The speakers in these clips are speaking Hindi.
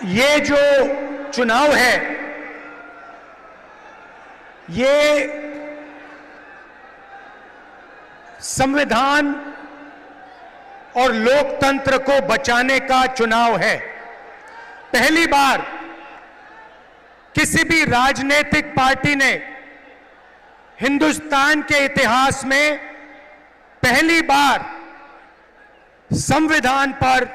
ये जो चुनाव है, ये संविधान और लोकतंत्र को बचाने का चुनाव है। पहली बार किसी भी राजनीतिक पार्टी ने हिंदुस्तान के इतिहास में पहली बार संविधान पर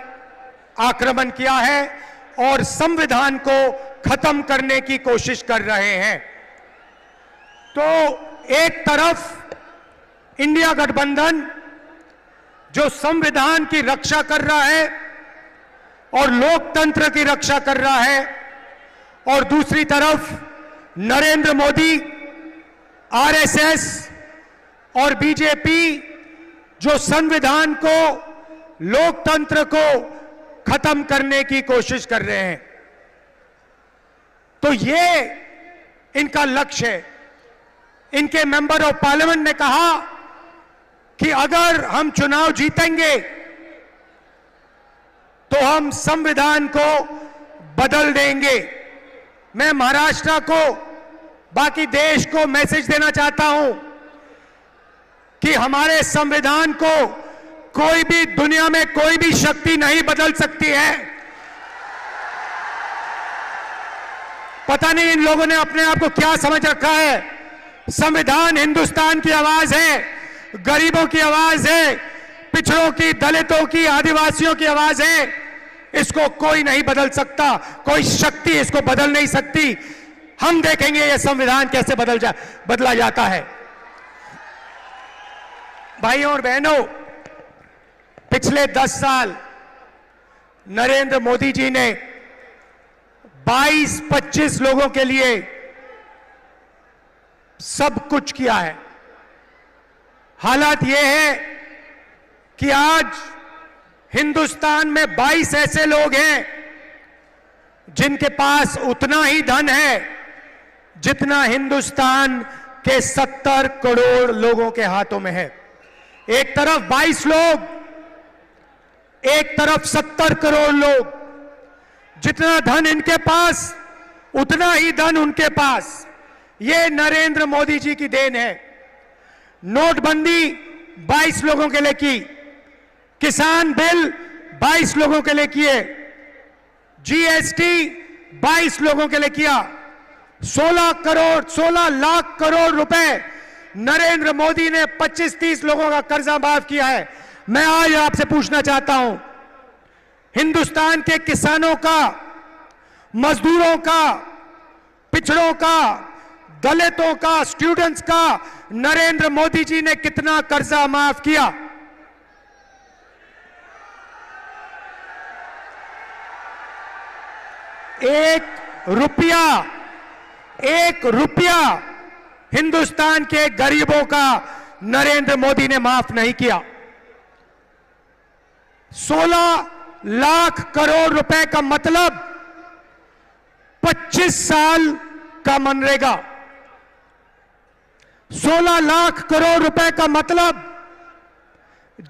आक्रमण किया है और संविधान को खत्म करने की कोशिश कर रहे हैं। तो एक तरफ इंडिया गठबंधन जो संविधान की रक्षा कर रहा है और लोकतंत्र की रक्षा कर रहा है, और दूसरी तरफ नरेंद्र मोदी, आरएसएस और बीजेपी जो संविधान को, लोकतंत्र को खत्म करने की कोशिश कर रहे हैं। तो ये इनका लक्ष्य है। इनके मेंबर ऑफ पार्लियामेंट ने कहा कि अगर हम चुनाव जीतेंगे तो हम संविधान को बदल देंगे। मैं महाराष्ट्र को, बाकी देश को मैसेज देना चाहता हूं कि हमारे संविधान को कोई भी, दुनिया में कोई भी शक्ति नहीं बदल सकती है। पता नहीं इन लोगों ने अपने आप को क्या समझ रखा है। संविधान हिंदुस्तान की आवाज है, गरीबों की आवाज है, पिछड़ों की, दलितों की, आदिवासियों की आवाज है। इसको कोई नहीं बदल सकता, कोई शक्ति इसको बदल नहीं सकती। हम देखेंगे ये संविधान कैसे बदला जाता है। भाइयों और बहनों, पिछले 10 साल नरेंद्र मोदी जी ने 22-25 लोगों के लिए सब कुछ किया है। हालात यह है कि आज हिंदुस्तान में 22 ऐसे लोग हैं जिनके पास उतना ही धन है जितना हिंदुस्तान के 70 करोड़ लोगों के हाथों में है। एक तरफ 22 लोग, एक तरफ 70 करोड़ लोग। जितना धन इनके पास, उतना ही धन उनके पास। ये नरेंद्र मोदी जी की देन है। नोटबंदी 22 लोगों के लिए की, किसान बिल 22 लोगों के लिए किए, जीएसटी 22 लोगों के लिए किया, 16 लाख करोड़ रुपए नरेंद्र मोदी ने 25-30 लोगों का कर्जा माफ किया है। मैं आज आपसे पूछना चाहता हूं, हिंदुस्तान के किसानों का, मजदूरों का, पिछड़ों का, दलितों का, स्टूडेंट्स का नरेंद्र मोदी जी ने कितना कर्जा माफ किया? एक रुपया हिंदुस्तान के गरीबों का नरेंद्र मोदी ने माफ नहीं किया। 16 लाख करोड़ रुपए का मतलब 25 साल का मनरेगा। 16 लाख करोड़ रुपए का मतलब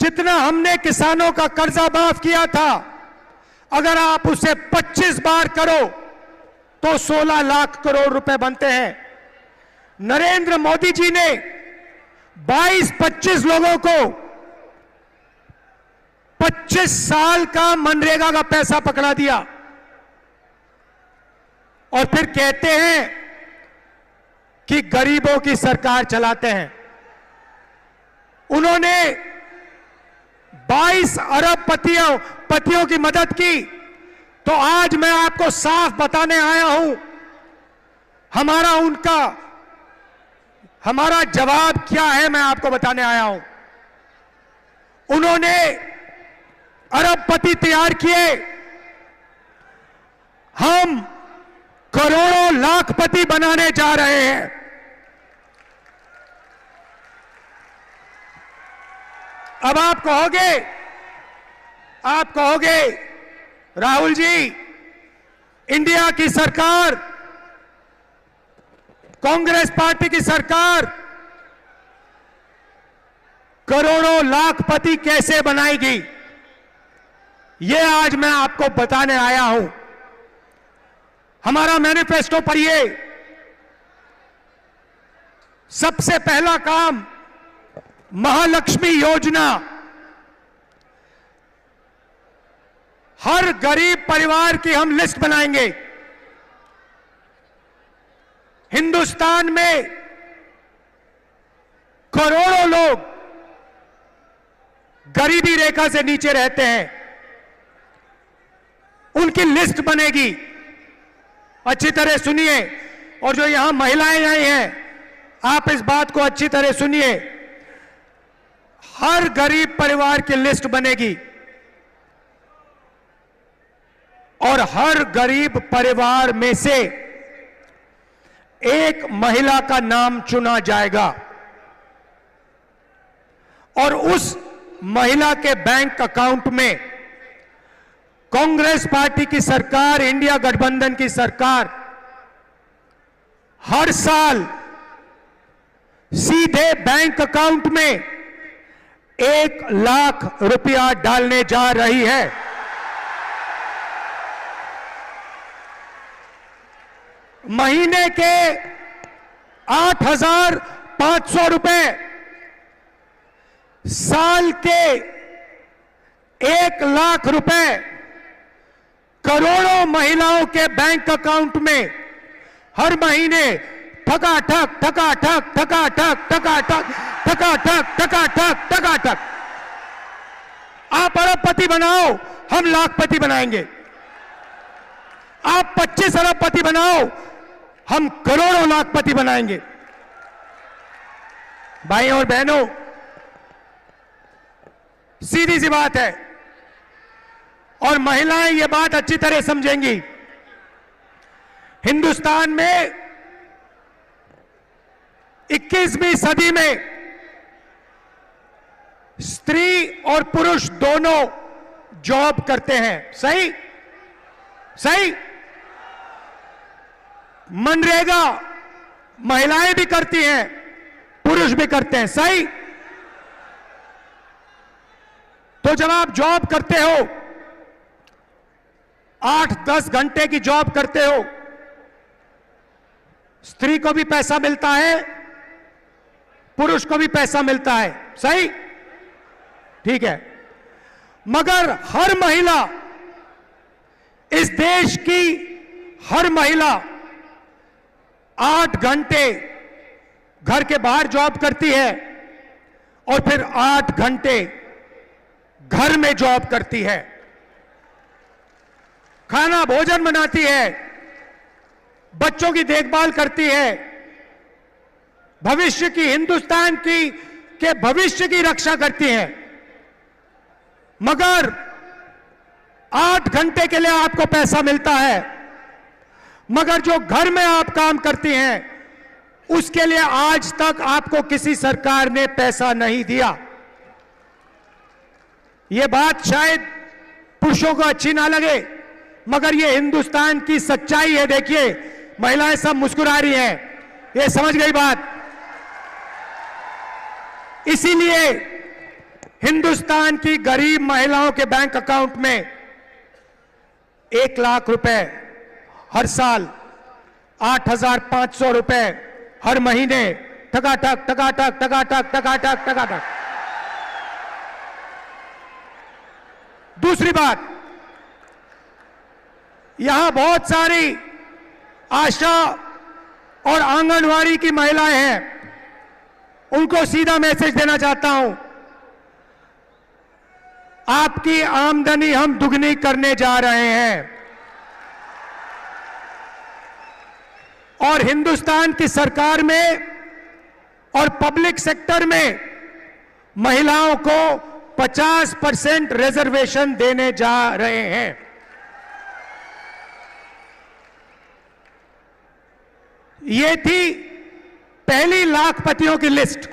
जितना हमने किसानों का कर्जा माफ किया था, अगर आप उसे 25 बार करो तो 16 लाख करोड़ रुपए बनते हैं। नरेंद्र मोदी जी ने 22-25 लोगों को 25 साल का मनरेगा का पैसा पकड़ा दिया और फिर कहते हैं कि गरीबों की सरकार चलाते हैं। उन्होंने 22 अरब पतियों की मदद की। तो आज मैं आपको साफ बताने आया हूं, हमारा जवाब क्या है, मैं आपको बताने आया हूं। उन्होंने अरबपति तैयार किए, हम करोड़ों लाखपति बनाने जा रहे हैं। अब आप कहोगे राहुल जी, इंडिया की सरकार, कांग्रेस पार्टी की सरकार करोड़ों लाखपति कैसे बनाएगी? ये आज मैं आपको बताने आया हूं। हमारा मैनिफेस्टो पढ़िए। सबसे पहला काम महालक्ष्मी योजना। हर गरीब परिवार की हम लिस्ट बनाएंगे। हिंदुस्तान में करोड़ों लोग गरीबी रेखा से नीचे रहते हैं, उनकी लिस्ट बनेगी। अच्छी तरह सुनिए, और जो यहां महिलाएं आई हैं, आप इस बात को अच्छी तरह सुनिए। हर गरीब परिवार की लिस्ट बनेगी और हर गरीब परिवार में से एक महिला का नाम चुना जाएगा और उस महिला के बैंक अकाउंट में कांग्रेस पार्टी की सरकार, इंडिया गठबंधन की सरकार हर साल सीधे बैंक अकाउंट में 1 लाख रुपया डालने जा रही है। महीने के 8,500 रुपए, साल के 1 लाख रुपए करोड़ों महिलाओं के बैंक अकाउंट में हर महीने ठकाठक ठकाठक ठकाठक ठकाठक ठकाठक ठकाठक ठकाठक। आप अरबपति बनाओ, हम लाखपति बनाएंगे। आप 25 अरबपति बनाओ, हम करोड़ों लाखपति बनाएंगे। भाई और बहनों, सीधी सी बात है और महिलाएं ये बात अच्छी तरह समझेंगी। हिंदुस्तान में 21वीं सदी में स्त्री और पुरुष दोनों जॉब करते हैं। सही सही। मनरेगा महिलाएं भी करती हैं, पुरुष भी करते हैं। सही। तो जब आप जॉब करते हो, 8-10 घंटे की जॉब करते हो, स्त्री को भी पैसा मिलता है, पुरुष को भी पैसा मिलता है। सही। ठीक है। मगर हर महिला, इस देश की हर महिला 8 घंटे घर के बाहर जॉब करती है और फिर 8 घंटे घर में जॉब करती है। खाना भोजन बनाती है, बच्चों की देखभाल करती है, भविष्य की, हिंदुस्तान की के भविष्य की रक्षा करती है। मगर 8 घंटे के लिए आपको पैसा मिलता है, मगर जो घर में आप काम करती हैं उसके लिए आज तक आपको किसी सरकार ने पैसा नहीं दिया। यह बात शायद पुरुषों को अच्छी ना लगे, मगर यह हिंदुस्तान की सच्चाई है। देखिए, महिलाएं सब मुस्कुरा रही हैं, ये समझ गई बात। इसीलिए हिंदुस्तान की गरीब महिलाओं के बैंक अकाउंट में 1 लाख रुपए हर साल, 8,500 रुपए हर महीने, ठकाठक ठकाठक ठकाठक ठकाठक ठकाठक। दूसरी बात, यहां बहुत सारी आशा और आंगनवाड़ी की महिलाएं हैं, उनको सीधा मैसेज देना चाहता हूं, आपकी आमदनी हम दुगनी करने जा रहे हैं और हिंदुस्तान की सरकार में और पब्लिक सेक्टर में महिलाओं को 50% रिजर्वेशन देने जा रहे हैं। ये थी पहली लाखपतियों की लिस्ट।